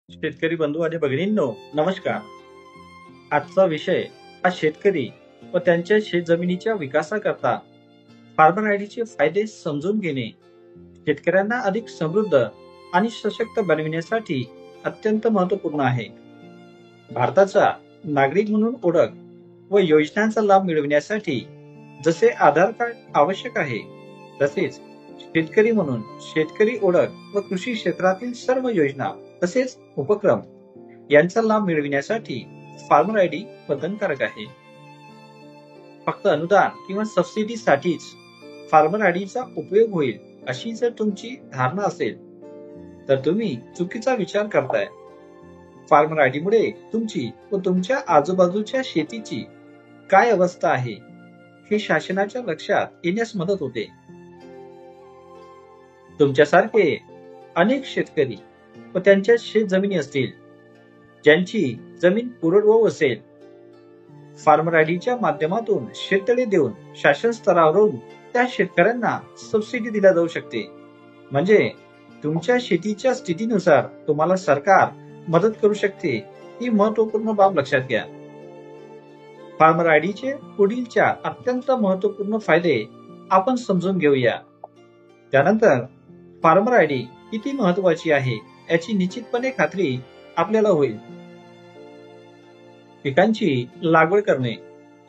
शेतकरी बंधू आणि भगिनींनो, नमस्कार. आजचा विषय हा शेतकरी व त्यांच्या शेतजमिनीच्या विकासाकरता फार्मर आयडीचे फायदे समजून घेणे शेतकऱ्यांना अधिक समृद्ध आणि सशक्त बनविण्यासाठी अत्यंत महत्वपूर्ण आहे. भारताचा नागरिक म्हणून ओळख व योजनांचा लाभ मिळविण्यासाठी जसे आधार कार्ड आवश्यक आहे, तसेच शेतकरी म्हणून शेतकरी ओळख व कृषी क्षेत्रातील सर्व योजना तसेच उपक्रम यांचा लाभ मिळविण्यासाठी फार्मर आयडी बंधनकारक आहे. फक्त अनुदान किंवा सबसिडीसाठीच फार्मर आयडीचा उपयोग होईल अशी जर तुमची धारणा असेल तर तुम्ही चुकीचा विचार करताय. फार्मर आयडी मुळे तुमची व तुमच्या आजूबाजूच्या शेतीची काय अवस्था आहे हे शासनाच्या लक्षात येण्यास मदत होते. तुमच्यासारखे अनेक शेतकरी व त्यांच्या शेतजमिनी असतील ज्यांची जमीन कोरडवाहू असेल. फार्मर आयडीच्या माध्यमातून शेततळे देऊन शासन स्तरावरून त्या शेतकऱ्यांना सबसिडी दिल्या जाऊ शकते. म्हणजे तुमच्या शेतीच्या स्थितीनुसार तुम्हाला सरकार मदत करू शकते. ही महत्वपूर्ण बाब लक्षात घ्या. फार्मर आयडीचे पुढील 4 अत्यंत महत्वपूर्ण फायदे आपण समजून घेऊया. त्यानंतर फार्मर आयडी किती महत्वाची आहे याची निश्चितपणे खात्री आपल्याला होईल. पिकांची लागवड करणे.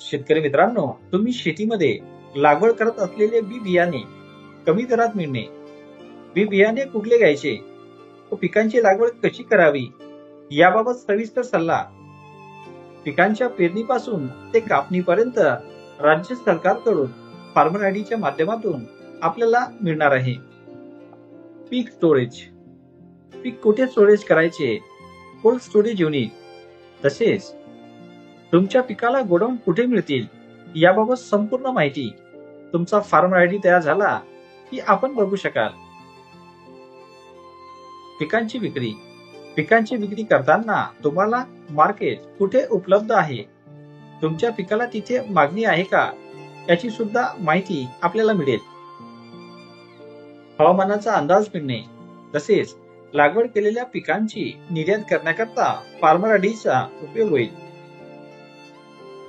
शेतकरी मित्रांनो, तुम्ही शेतीमध्ये लागवड करत असलेले बी बियाणे कमी दरात मिळणे, बी बियाणे कुठले घ्यायचे व पिकांची लागवड कशी करावी याबाबत सविस्तर सल्ला पिकांच्या पेरणीपासून ते कापणीपर्यंत राज्य सरकारकडून फार्मर आयडीच्या माध्यमातून आपल्याला मिळणार आहे. पीक स्टोरेज. पीक कुठे स्टोरेज करायचे, कोल्ड स्टोरेज युनिट, तसेच तुमच्या पिकाला गोडाऊन कुठे मिळतील याबाबत संपूर्ण माहिती तुमचा फार्मर आयडी तयार झाला की आपण बघू शकाल. पिकांची विक्री. पिकांची विक्री करताना तुम्हाला मार्केट कुठे उपलब्ध आहे, तुमच्या पिकाला तिथे मागणी आहे का याची सुद्धा माहिती आपल्याला मिळेल. हवामानाचा अंदाज मिळणे, तसेच लागवड केलेल्या पिकांची निर्यात करण्याकरता फार्मर आयडीचा उपयोग होईल.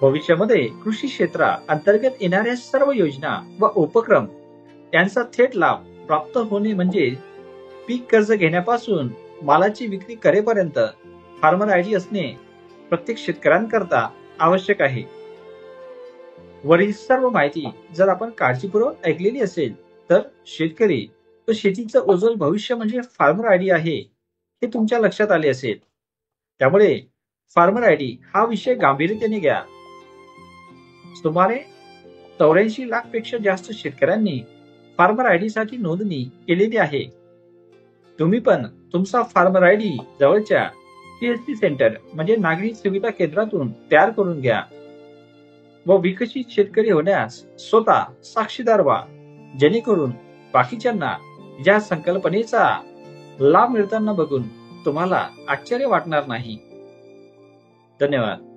भविष्यामध्ये कृषी क्षेत्रा अंतर्गत येणाऱ्या सर्व योजना व उपक्रम यांचा थेट लाभ प्राप्त होणे म्हणजे पीक कर्ज घेण्यापासून मालाची विक्री करेपर्यंत फार्मर आयडी असणे प्रत्येक शेतकऱ्यांकरता आवश्यक आहे. वरील सर्व माहिती जर आपण काळजीपूर्वक ऐकलेली असेल तर शेतकरी व शेतीचं उज्ज्वल भविष्य म्हणजे फार्मर आयडी आहे हे तुमच्या लक्षात आले असेल. त्यामुळे फार्मर आयडी हा विषय गांभीर्याने घ्या. सुमारे 84 लाख पेक्षा जास्त शेतकऱ्यांनी फार्मर आयडी साठी नोंदणी केलेली आहे. तुम्ही पण तुमचा फार्मर आयडी जवळच्या सीएससी सेंटर म्हणजे नागरी सुविधा केंद्रातून तयार करून घ्या व विकसित शेतकरी होण्यास स्वतः साक्षीदार व्हा, जेणेकरून बाकीच्यांना या संकल्पनेचा लाभ मिळताना बघून तुम्हाला आश्चर्य वाटणार नाही. धन्यवाद.